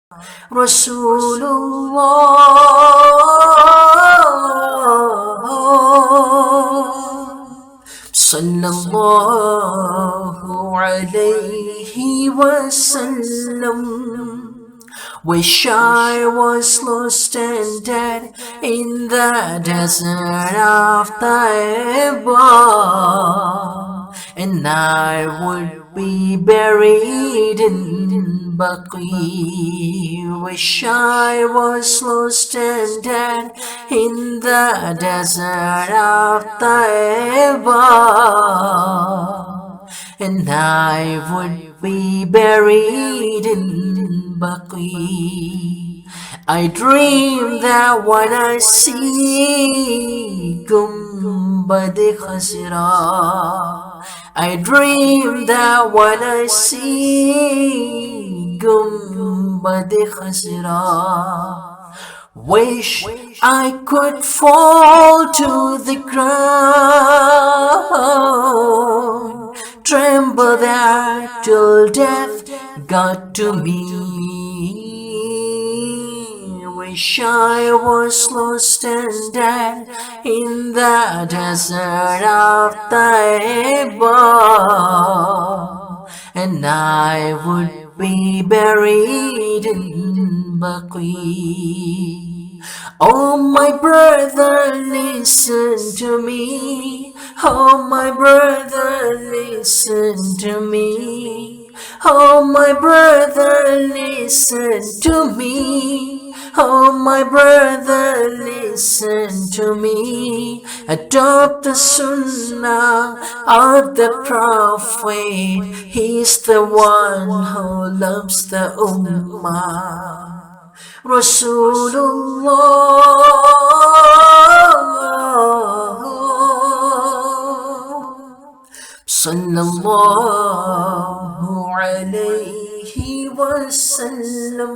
Rasulullah sallallahu alayhi wasallam. Wish I was lost and dead in the desert of Taiba, and I would be buried in Baqi. Wish I was lost and dead in the desert of Taiba, and I would be buried in Baqi. I dream that when I see Gumbad-e-Khazra, I dream that when I see Gumbad-e-Khazra, wish I could fall to the ground, tremble there till death got to me. Wish I was lost and dead in the desert of Taiba, and I would be buried in Baqi. Oh my brother, listen to me. Oh my brother, listen to me. Oh my brother, listen to me. Oh my brother, listen to me. Adopt the Sunnah of the Prophet. He's the one who loves the Ummah. Rasulullah sallallahu alayhi wasallam.